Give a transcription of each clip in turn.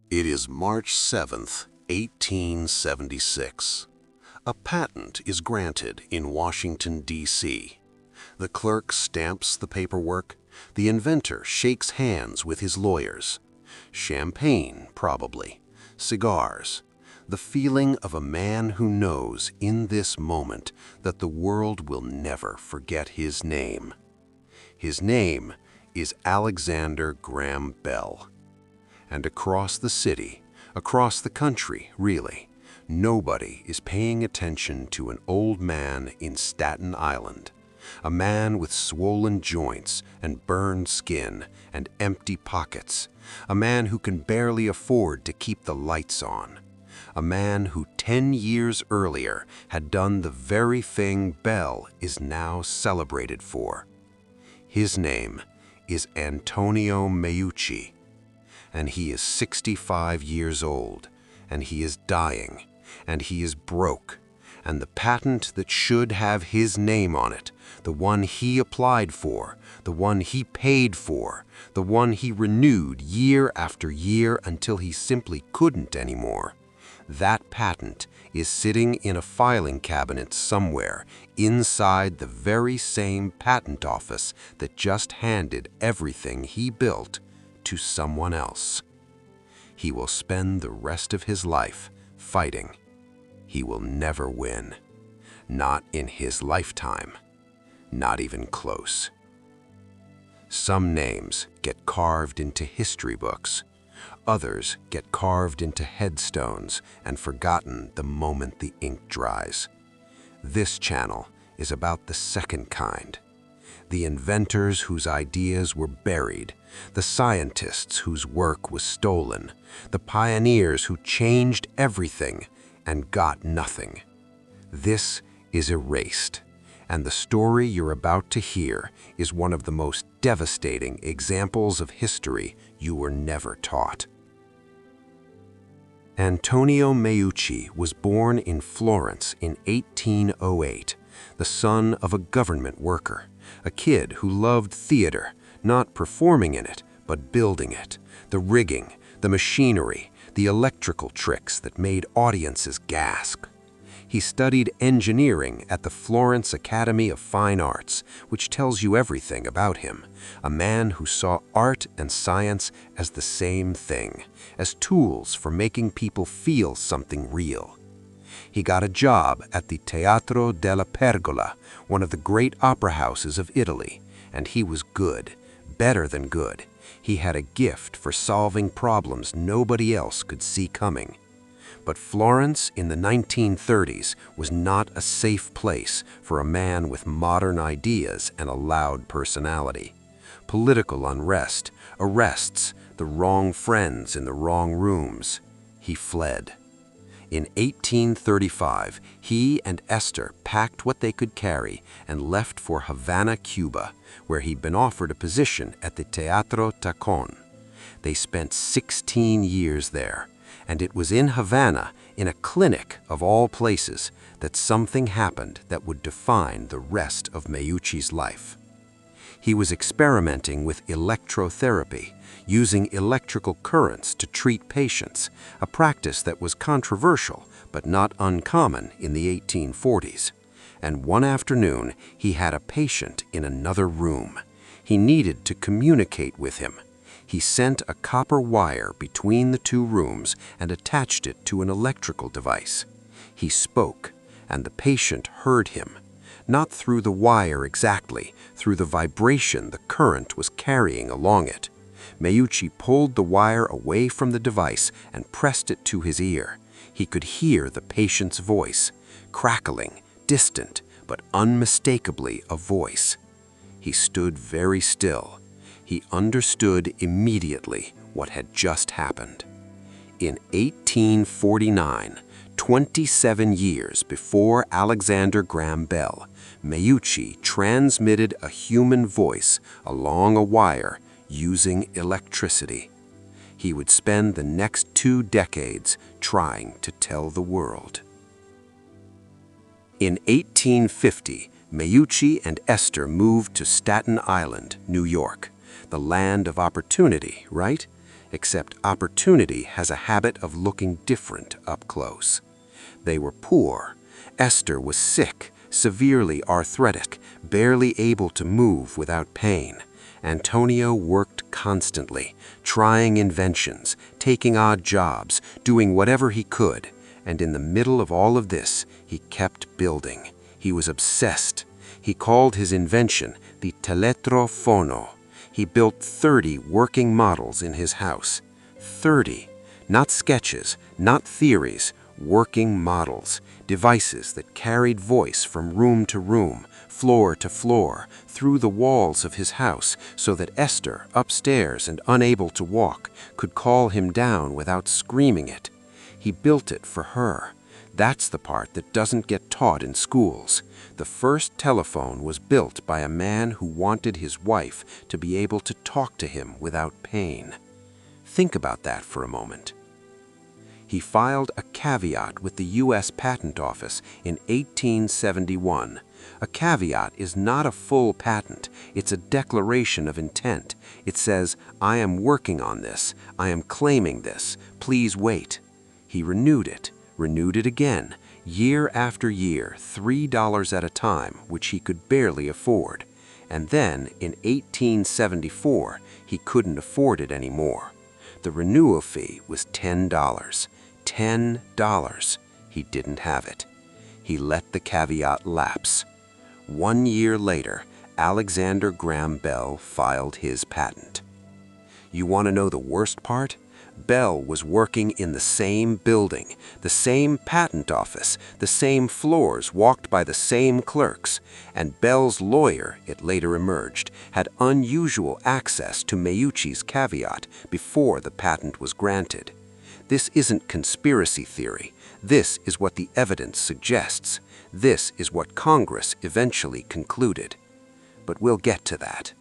It is March 7th, 1876. A patent is granted in Washington, D.C. The clerk stamps the paperwork. The inventor shakes hands with his lawyers. Champagne, probably. Cigars. The feeling of a man who knows in this moment that the world will never forget his name. His name is Alexander Graham Bell. And across the city, across the country, really, nobody is paying attention to an old man in Staten Island, a man with swollen joints and burned skin and empty pockets, a man who can barely afford to keep the lights on, a man who 10 years earlier had done the very thing Bell is now celebrated for. His name is Antonio Meucci. And he is 65 years old, and he is dying, and he is broke, and the patent that should have his name on it, the one he applied for, the one he paid for, the one he renewed year after year until he simply couldn't anymore, that patent is sitting in a filing cabinet somewhere inside the very same patent office that just handed everything he built to someone else. He will spend the rest of his life fighting. He will never win. Not in his lifetime. Not even close. Some names get carved into history books. Others get carved into headstones and forgotten the moment the ink dries. This channel is about the second kind. The inventors whose ideas were buried, the scientists whose work was stolen, the pioneers who changed everything and got nothing. This is erased, and the story you're about to hear is one of the most devastating examples of history you were never taught. Antonio Meucci was born in Florence in 1808, the son of a government worker. A kid who loved theater, not performing in it, but building it, the rigging, the machinery, the electrical tricks that made audiences gasp. He studied engineering at the Florence Academy of Fine Arts, which tells you everything about him, a man who saw art and science as the same thing, as tools for making people feel something real. He got a job at the Teatro della Pergola, one of the great opera houses of Italy, and he was good, better than good. He had a gift for solving problems nobody else could see coming. But Florence in the 1930s was not a safe place for a man with modern ideas and a loud personality. Political unrest, arrests, the wrong friends in the wrong rooms. He fled. In 1835, he and Esther packed what they could carry and left for Havana, Cuba, where he'd been offered a position at the Teatro Tacon. They spent 16 years there, and it was in Havana, in a clinic of all places, that something happened that would define the rest of Meucci's life. He was experimenting with electrotherapy, using electrical currents to treat patients, a practice that was controversial but not uncommon in the 1840s. And one afternoon, he had a patient in another room. He needed to communicate with him. He sent a copper wire between the two rooms and attached it to an electrical device. He spoke, and the patient heard him. Not through the wire exactly, through the vibration the current was carrying along it. Meucci pulled the wire away from the device and pressed it to his ear. He could hear the patient's voice, crackling, distant, but unmistakably a voice. He stood very still. He understood immediately what had just happened. In 1849, 27 years before Alexander Graham Bell, Meucci transmitted a human voice along a wire using electricity. He would spend the next 2 decades trying to tell the world. In 1850, Meucci and Esther moved to Staten Island, New York. The land of opportunity, right? except opportunity has a habit of looking different up close. They were poor. Esther was sick, severely arthritic, barely able to move without pain. Antonio worked constantly, trying inventions, taking odd jobs, doing whatever he could. And in the middle of all of this, he kept building. He was obsessed. He called his invention the teletrofono. He built 30 working models in his house. 30. Not sketches, not theories, working models. Devices that carried voice from room to room, floor to floor, through the walls of his house, so that Esther, upstairs and unable to walk, could call him down without screaming it. He built it for her. That's the part that doesn't get taught in schools. The first telephone was built by a man who wanted his wife to be able to talk to him without pain. Think about that for a moment. He filed a caveat with the U.S. Patent Office in 1871. A caveat is not a full patent. It's a declaration of intent. It says, I am working on this. I am claiming this. Please wait. He renewed it again, year after year, $3 at a time, which he could barely afford. And then, in 1874, he couldn't afford it anymore. The renewal fee was $10. $10. He didn't have it. He let the caveat lapse. 1 year later, Alexander Graham Bell filed his patent. You want to know the worst part? Bell was working in the same building, the same patent office, the same floors walked by the same clerks, and Bell's lawyer, it later emerged, had unusual access to Meucci's caveat before the patent was granted. This isn't conspiracy theory. This is what the evidence suggests. This is what Congress eventually concluded. But we'll get to that.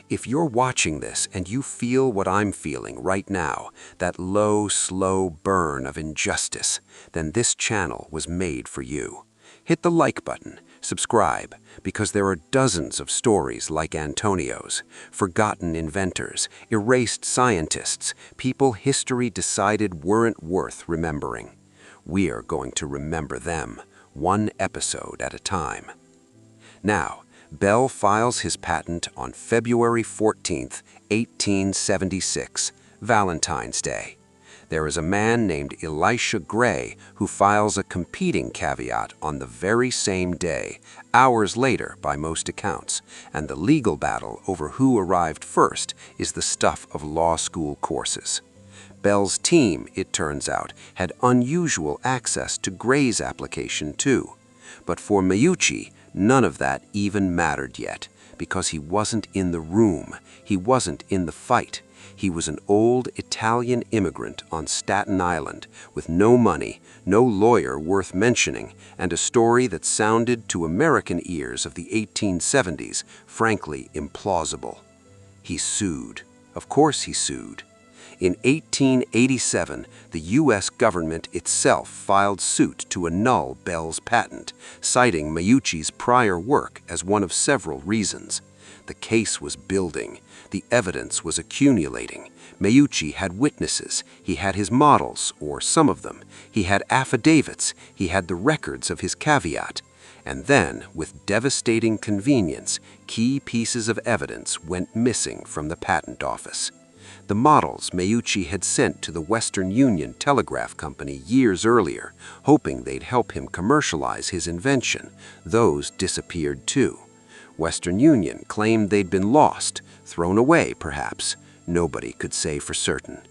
If you're watching this and you feel what I'm feeling right now, that low, slow burn of injustice, then this channel was made for you. Hit the like button, subscribe, because there are dozens of stories like Antonio's, forgotten inventors, erased scientists, people history decided weren't worth remembering. We are going to remember them, one episode at a time. Now, Bell files his patent on February 14, 1876, Valentine's Day. There is a man named Elisha Gray who files a competing caveat on the very same day, hours later by most accounts, and the legal battle over who arrived first is the stuff of law school courses. Bell's team, it turns out, had unusual access to Gray's application too. But for Meucci, none of that even mattered yet, because he wasn't in the room, he wasn't in the fight. He was an old Italian immigrant on Staten Island with no money, no lawyer worth mentioning, and a story that sounded to American ears of the 1870s frankly implausible. He sued. Of course he sued. In 1887, the U.S. government itself filed suit to annul Bell's patent, citing Meucci's prior work as one of several reasons. The case was building. The evidence was accumulating. Meucci had witnesses. He had his models, or some of them. He had affidavits. He had the records of his caveat. And then, with devastating convenience, key pieces of evidence went missing from the patent office. The models Meucci had sent to the Western Union Telegraph Company years earlier, hoping they'd help him commercialize his invention, those disappeared too. Western Union claimed they'd been lost, thrown away perhaps. Nobody could say for certain.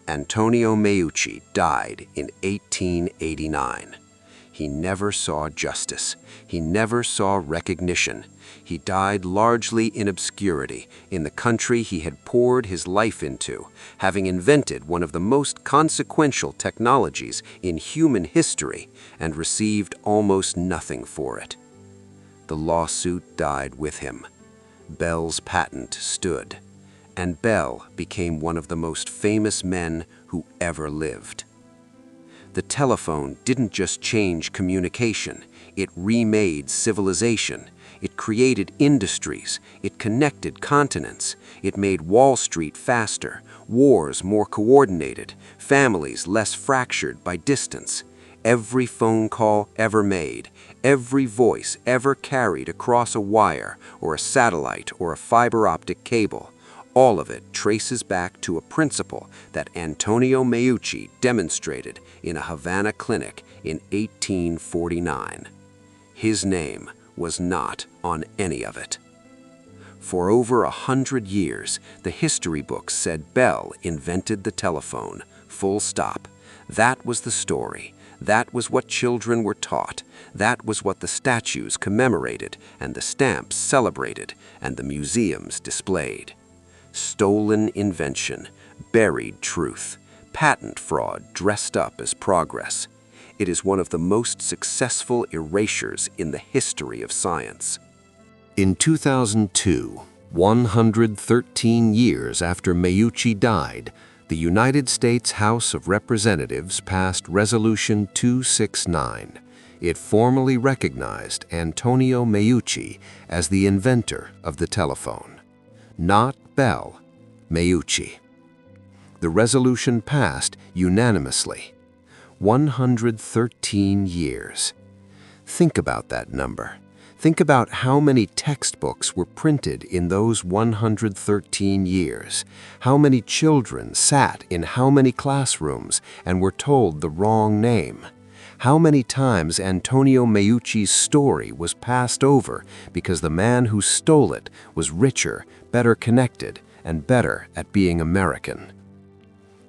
Antonio Meucci died in 1889. He never saw justice. He never saw recognition. He died largely in obscurity in the country he had poured his life into, having invented one of the most consequential technologies in human history and received almost nothing for it. The lawsuit died with him. Bell's patent stood, and Bell became one of the most famous men who ever lived. The telephone didn't just change communication, it remade civilization. It created industries, it connected continents, it made Wall Street faster, wars more coordinated, families less fractured by distance. Every phone call ever made, every voice ever carried across a wire or a satellite or a fiber optic cable, all of it traces back to a principle that Antonio Meucci demonstrated in a Havana clinic in 1849. His name was not on any of it. For over 100 years, the history books said Bell invented the telephone, full stop. That was the story. That was what children were taught. That was what the statues commemorated, and the stamps celebrated, and the museums displayed. Stolen invention, buried truth, patent fraud dressed up as progress. It is one of the most successful erasures in the history of science. In 2002, 113 years after Meucci died, the United States House of Representatives passed Resolution 269. It formally recognized Antonio Meucci as the inventor of the telephone. Not Bell, Meucci. The resolution passed unanimously. 113 years. Think about that number. Think about how many textbooks were printed in those 113 years. How many children sat in how many classrooms and were told the wrong name. How many times Antonio Meucci's story was passed over because the man who stole it was richer, better connected, and better at being American.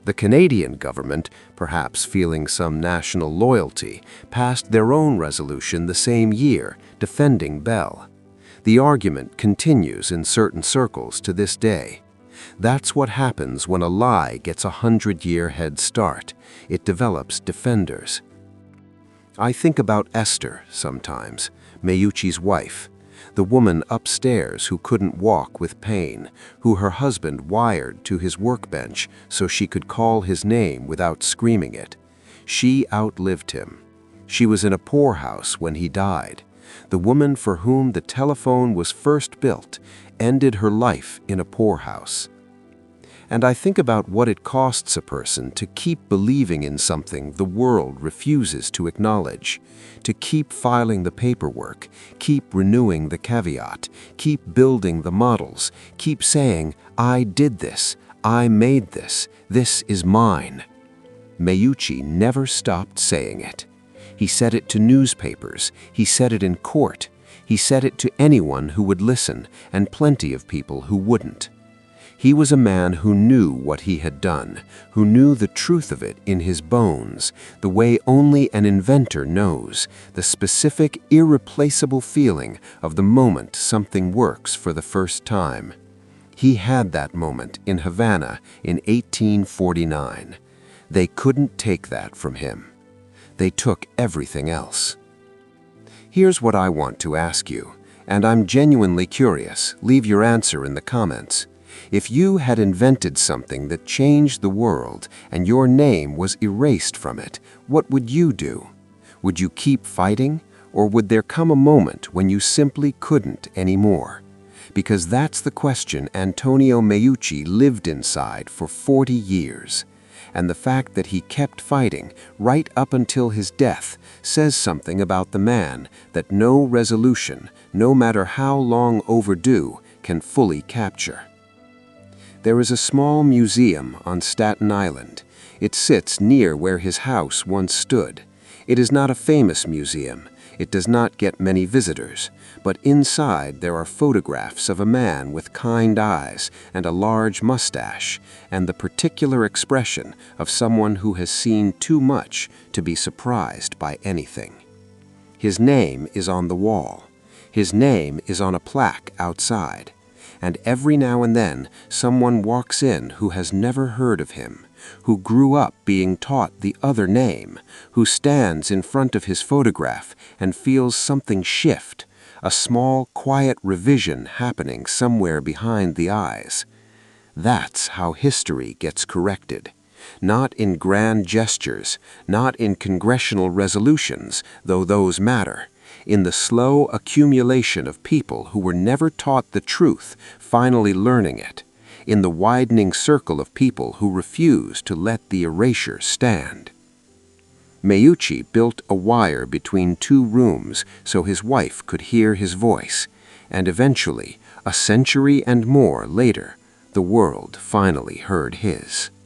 The Canadian government, perhaps feeling some national loyalty, passed their own resolution the same year, defending Bell. The argument continues in certain circles to this day. That's what happens when a lie gets a 100-year head start. It develops defenders. I think about Esther sometimes, Meucci's wife, the woman upstairs who couldn't walk with pain, who her husband wired to his workbench so she could call his name without screaming it. She outlived him. She was in a poorhouse when he died. The woman for whom the telephone was first built ended her life in a poorhouse. And I think about what it costs a person to keep believing in something the world refuses to acknowledge, to keep filing the paperwork, keep renewing the caveat, keep building the models, keep saying, "I did this, I made this is mine." Meucci never stopped saying it. He said it to newspapers, he said it in court, he said it to anyone who would listen, and plenty of people who wouldn't. He was a man who knew what he had done, who knew the truth of it in his bones, the way only an inventor knows, the specific, irreplaceable feeling of the moment something works for the first time. He had that moment in Havana in 1849. They couldn't take that from him. They took everything else. Here's what I want to ask you, and I'm genuinely curious. Leave your answer in the comments. If you had invented something that changed the world and your name was erased from it, what would you do? Would you keep fighting, or would there come a moment when you simply couldn't anymore? Because that's the question Antonio Meucci lived inside for 40 years. And the fact that he kept fighting right up until his death says something about the man that no resolution, no matter how long overdue, can fully capture. There is a small museum on Staten Island. It sits near where his house once stood. It is not a famous museum. It does not get many visitors, but inside there are photographs of a man with kind eyes and a large mustache, and the particular expression of someone who has seen too much to be surprised by anything. His name is on the wall. His name is on a plaque outside. And every now and then someone walks in who has never heard of him, who grew up being taught the other name, who stands in front of his photograph and feels something shift, a small, quiet revision happening somewhere behind the eyes. That's how history gets corrected. Not in grand gestures, not in congressional resolutions, though those matter. In the slow accumulation of people who were never taught the truth, finally learning it. in the widening circle of people who refuse to let the erasure stand. Meucci built a wire between two rooms so his wife could hear his voice, and eventually, a century and more later, the world finally heard his.